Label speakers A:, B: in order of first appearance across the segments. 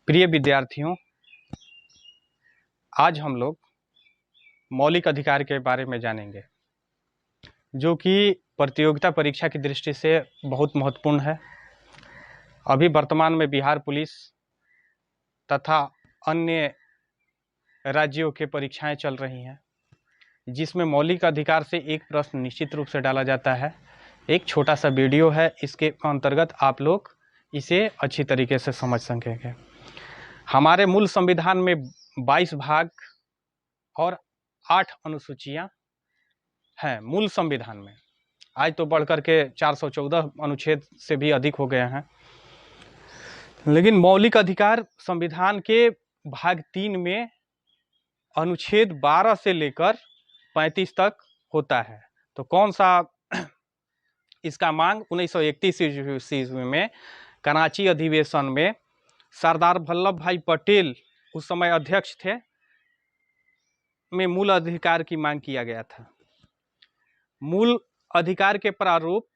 A: प्रिय विद्यार्थियों, आज हम लोग मौलिक अधिकार के बारे में जानेंगे, जो कि प्रतियोगिता परीक्षा की दृष्टि से बहुत महत्वपूर्ण है। अभी वर्तमान में बिहार पुलिस तथा अन्य राज्यों के परीक्षाएं चल रही हैं, जिसमें मौलिक अधिकार से एक प्रश्न निश्चित रूप से डाला जाता है। एक छोटा सा वीडियो है, इसके अंतर्गत आप लोग इसे अच्छी तरीके से समझ सकेंगे। हमारे मूल संविधान में 22 भाग और 8 अनुसूचियां हैं मूल संविधान में। आज तो बढ़कर के 414 अनुच्छेद से भी अधिक हो गए हैं, लेकिन मौलिक अधिकार संविधान के भाग 3 में अनुच्छेद 12 से लेकर 35 तक होता है। तो कौन सा इसका मांग 1931 ईस्वी में कराची अधिवेशन में सरदार वल्लभ भाई पटेल उस समय अध्यक्ष थे, में मूल अधिकार की मांग किया गया था। मूल अधिकार के प्रारूप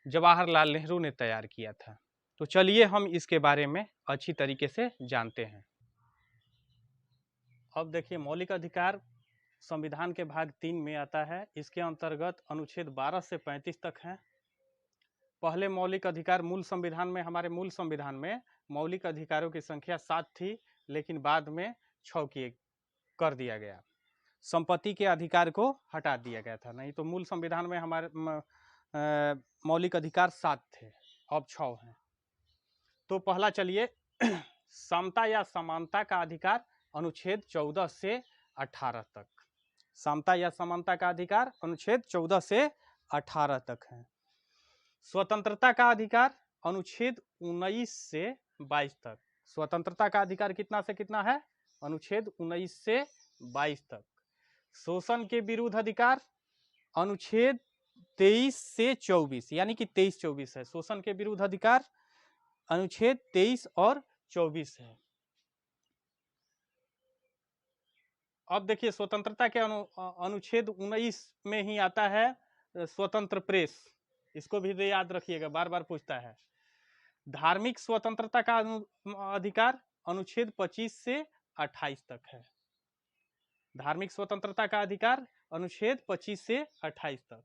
A: जवाहरलाल नेहरू ने तैयार किया था। तो चलिए हम इसके बारे में अच्छी तरीके से जानते हैं। अब देखिए, मौलिक अधिकार संविधान के भाग 3 में आता है। इसके अंतर्गत अनुच्छेद 12 से 35 तक हैं। पहले मौलिक अधिकार मूल संविधान में, हमारे मूल संविधान में मौलिक अधिकारों की संख्या 7 थी, लेकिन बाद में 6 कर दिया गया। संपत्ति के अधिकार को हटा दिया गया था। नहीं तो मूल संविधान में हमारे मौलिक अधिकार 7 थे, अब 6 हैं। तो पहला चलिए, समता या समानता का अधिकार अनुच्छेद 14 से 18 तक। समता या समानता का अधिकार अनुच्छेद 14 से 18 तक है। स्वतंत्रता का अधिकार अनुच्छेद 19 से 22 तक। स्वतंत्रता का अधिकार कितना से कितना है? अनुच्छेद 19 से 22 तक। शोषण के विरुद्ध अधिकार अनुच्छेद 23 से 24, यानी कि 23-24 है। शोषण के विरुद्ध अधिकार अनुच्छेद 23 और 24 है। अब देखिए, स्वतंत्रता के अनुच्छेद 19 में ही आता है स्वतंत्र प्रेस। इसको भी याद रखिएगा, बार बार पूछता है। धार्मिक स्वतंत्रता का अधिकार अनुच्छेद 25 से 28 तक है। धार्मिक स्वतंत्रता का अधिकार अनुच्छेद 25 से 28 तक।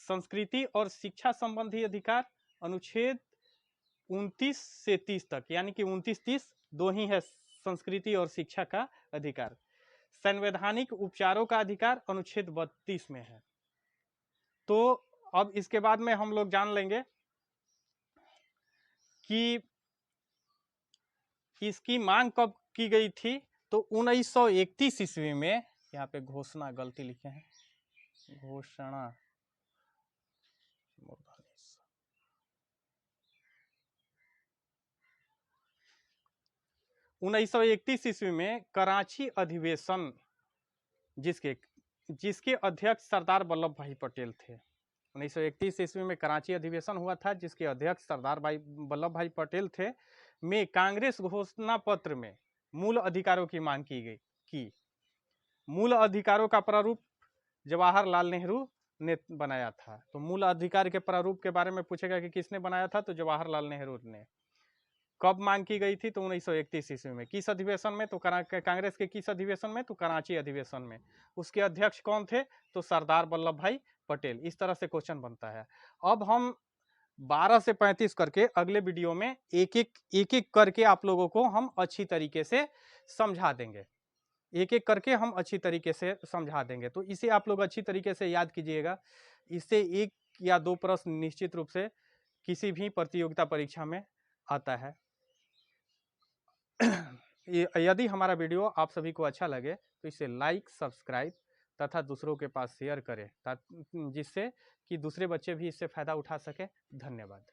A: संस्कृति और शिक्षा संबंधी अधिकार अनुच्छेद 29 से 30 तक, यानी कि 29-30 दो ही है संस्कृति और शिक्षा का अधिकार। संवैधानिक उपचारों का अधिकार अनुच्छेद 32 में है। तो अब इसके बाद में हम लोग जान लेंगे कि इसकी मांग कब की गई थी। तो 1931 ईस्वी में, यहाँ पे घोषणा गलती लिखे हैं, घोषणा 1931 ईस्वी में कराची अधिवेशन, जिसके अध्यक्ष सरदार वल्लभ भाई पटेल थे। 1931 ईस्वी में कराची अधिवेशन हुआ था, जिसके अध्यक्ष सरदार वल्लभ भाई पटेल थे, में कांग्रेस घोषणा पत्र में मूल अधिकारों की मांग की मूल अधिकारों का प्रारूप जवाहरलाल नेहरू ने बनाया था। तो मूल अधिकार के प्रारूप के बारे में पूछेगा कि किसने बनाया था, तो जवाहरलाल नेहरू ने। कब मांग की गई थी? तो 1931 ईस्वी में। किस अधिवेशन में? तो कांग्रेस के किस अधिवेशन में? तो कराची अधिवेशन में। उसके अध्यक्ष कौन थे? तो सरदार वल्लभ भाई पटेल। इस तरह से क्वेश्चन बनता है। अब हम 12 से 35 करके अगले वीडियो में एक एक करके आप लोगों को हम अच्छी तरीके से समझा देंगे। एक एक करके हम अच्छी तरीके से समझा देंगे। तो इसे आप लोग अच्छी तरीके से याद कीजिएगा। इससे 1 या 2 प्रश्न निश्चित रूप से किसी भी प्रतियोगिता परीक्षा में आता है। यदि हमारा वीडियो आप सभी को अच्छा लगे तो इसे लाइक, सब्सक्राइब तथा दूसरों के पास शेयर करें, जिससे कि दूसरे बच्चे भी इससे फायदा उठा सके। धन्यवाद।